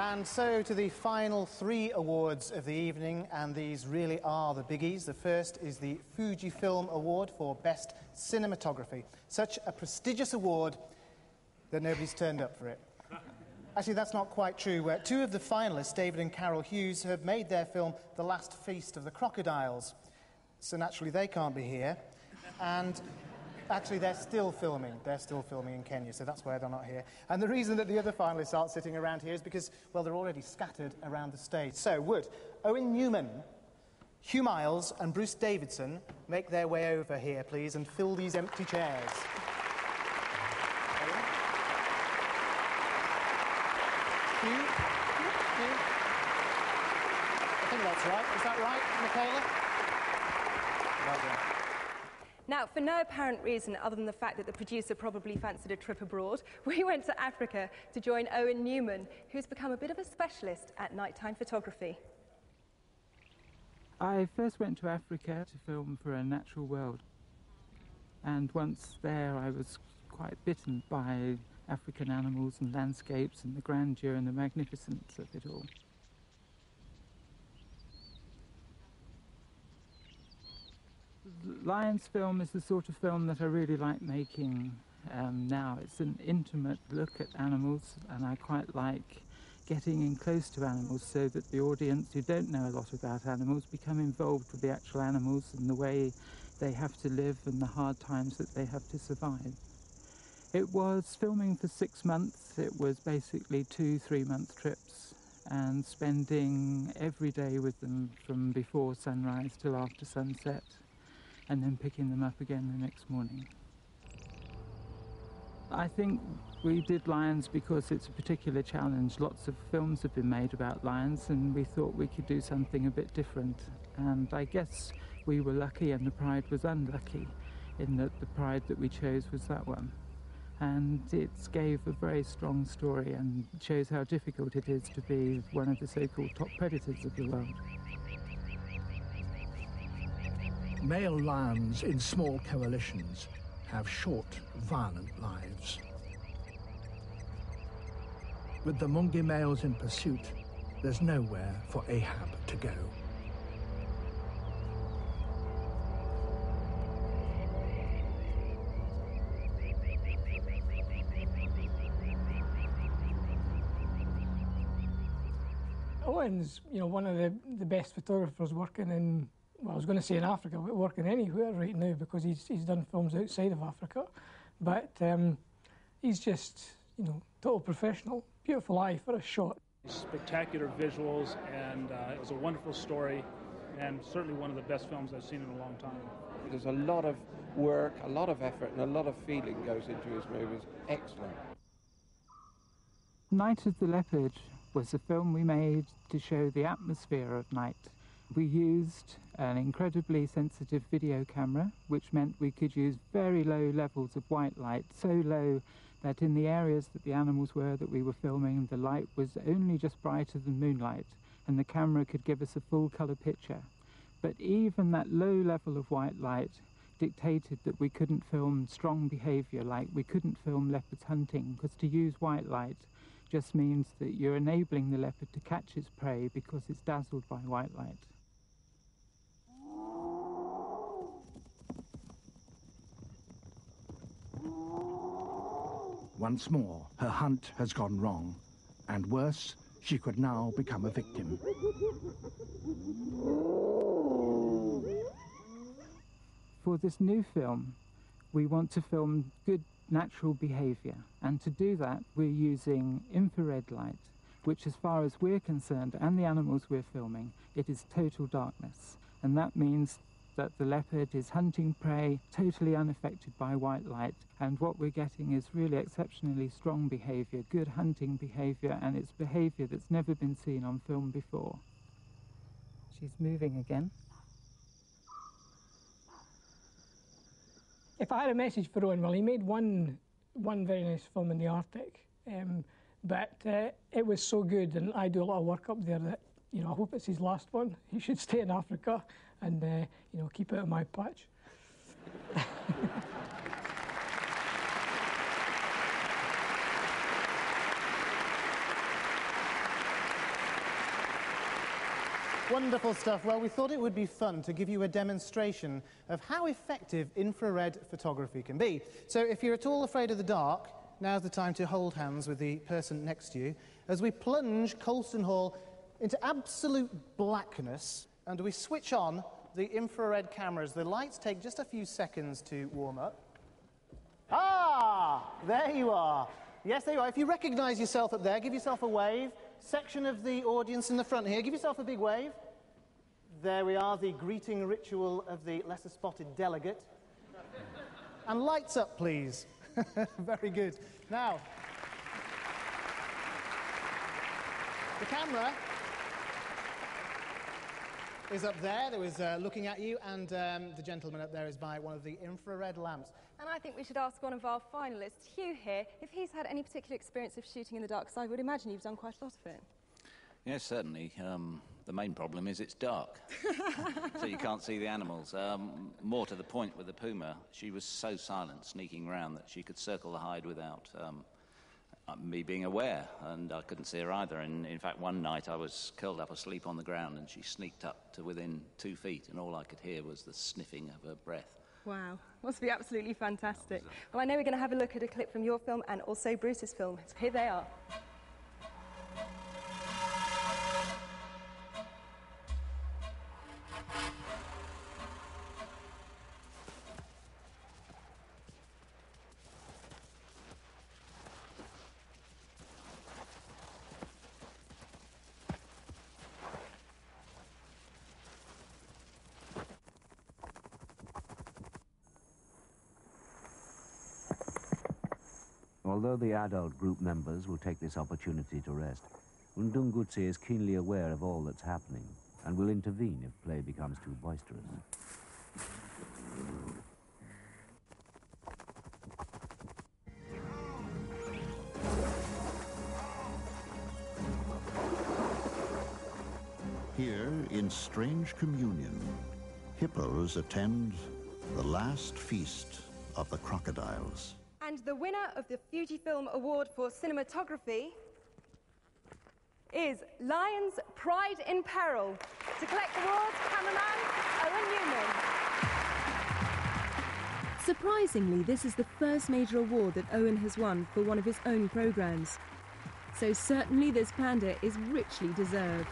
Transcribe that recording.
And so to the final 3 awards of the evening, and these really are the biggies. The first is the Fujifilm Award for Best Cinematography. Such a prestigious award that nobody's turned up for it. Actually, that's not quite true. 2 of the finalists, David and Carol Hughes, have made their film The Last Feast of the Crocodiles. So naturally they can't be here. And actually, they're still filming. They're still filming in Kenya, so that's why they're not here. And the reason that the other finalists aren't sitting around here is because, well, they're already scattered around the stage. So would Owen Newman, Hugh Miles and Bruce Davidson make their way over here, please, and fill these empty chairs? Hugh? I think that's right. Is that right, Michaela? Well done. Now, for no apparent reason other than the fact that the producer probably fancied a trip abroad, we went to Africa to join Owen Newman, who's become a bit of a specialist at nighttime photography. I first went to Africa to film for A Natural World. And once there, I was quite bitten by African animals and landscapes and the grandeur and the magnificence of it all. Lions film is the sort of film that I really like making now. It's an intimate look at animals, and I quite like getting in close to animals so that the audience who don't know a lot about animals become involved with the actual animals and the way they have to live and the hard times that they have to survive. It was filming for 6 months. It was basically 2-3 month trips and spending every day with them from before sunrise till after sunset, and then picking them up again the next morning. I think we did lions because it's a particular challenge. Lots of films have been made about lions, and we thought we could do something a bit different. And I guess we were lucky and the pride was unlucky, in that the pride that we chose was that one. And it gave a very strong story and shows how difficult it is to be one of the so-called top predators of the world. Male lions in small coalitions have short, violent lives. With the Mungi males in pursuit, there's nowhere for Ahab to go. Owen's, one of the best photographers working in, well, I was going to say in Africa, but working anywhere right now, because he's done films outside of Africa. But he's just, total professional. Beautiful eye for a shot. Spectacular visuals, and it was a wonderful story, and certainly one of the best films I've seen in a long time. There's a lot of work, a lot of effort, and a lot of feeling goes into his movies. Excellent. Night of the Leopard was a film we made to show the atmosphere of night. We used an incredibly sensitive video camera, which meant we could use very low levels of white light, so low that in the areas that the animals were that we were filming, the light was only just brighter than moonlight, and the camera could give us a full colour picture. But even that low level of white light dictated that we couldn't film strong behaviour, like we couldn't film leopards hunting, because to use white light just means that you're enabling the leopard to catch its prey because it's dazzled by white light. Once more, her hunt has gone wrong, and worse, she could now become a victim. For this new film, we want to film good natural behaviour, and to do that we're using infrared light, which as far as we're concerned and the animals we're filming, it is total darkness, and that means that the leopard is hunting prey totally unaffected by white light, and what we're getting is really exceptionally strong behaviour, good hunting behaviour, and it's behaviour that's never been seen on film before. She's moving again. If I had a message for Owen, well, he made one very nice film in the Arctic, but it was so good, and I do a lot of work up there that, I hope it's his last one. He should stay in Africa and, keep out of my patch. Wonderful stuff. Well, we thought it would be fun to give you a demonstration of how effective infrared photography can be. So if you're at all afraid of the dark, now's the time to hold hands with the person next to you as we plunge Colston Hall into absolute blackness and we switch on the infrared cameras. The lights take just a few seconds to warm up. Ah, there you are. Yes, there you are. If you recognise yourself up there, give yourself a wave. Section of the audience in the front here, give yourself a big wave. There we are, the greeting ritual of the lesser spotted delegate. And lights up, please. Very good. Now, the camera is up there. That was looking at you, and the gentleman up there is by one of the infrared lamps. And I think we should ask one of our finalists, Hugh here, if he's had any particular experience of shooting in the dark, because I would imagine you've done quite a lot of it. Yes, certainly. The main problem is it's dark, so you can't see the animals. More to the point with the puma, she was so silent, sneaking around, that she could circle the hide without me being aware, and I couldn't see her either. And in fact, one night I was curled up asleep on the ground, and she sneaked up to within 2 feet, and all I could hear was the sniffing of her breath. Wow, must be absolutely fantastic. Well, I know we're going to have a look at a clip from your film and also Bruce's film. So here they are. Although the adult group members will take this opportunity to rest, Ndungutse is keenly aware of all that's happening and will intervene if play becomes too boisterous. Here, in strange communion, hippos attend the last feast of the crocodiles. And the winner of the Fujifilm Award for Cinematography is Lion's Pride in Peril. To collect the award, cameraman Owen Newman. Surprisingly, this is the first major award that Owen has won for one of his own programmes. So certainly this panda is richly deserved.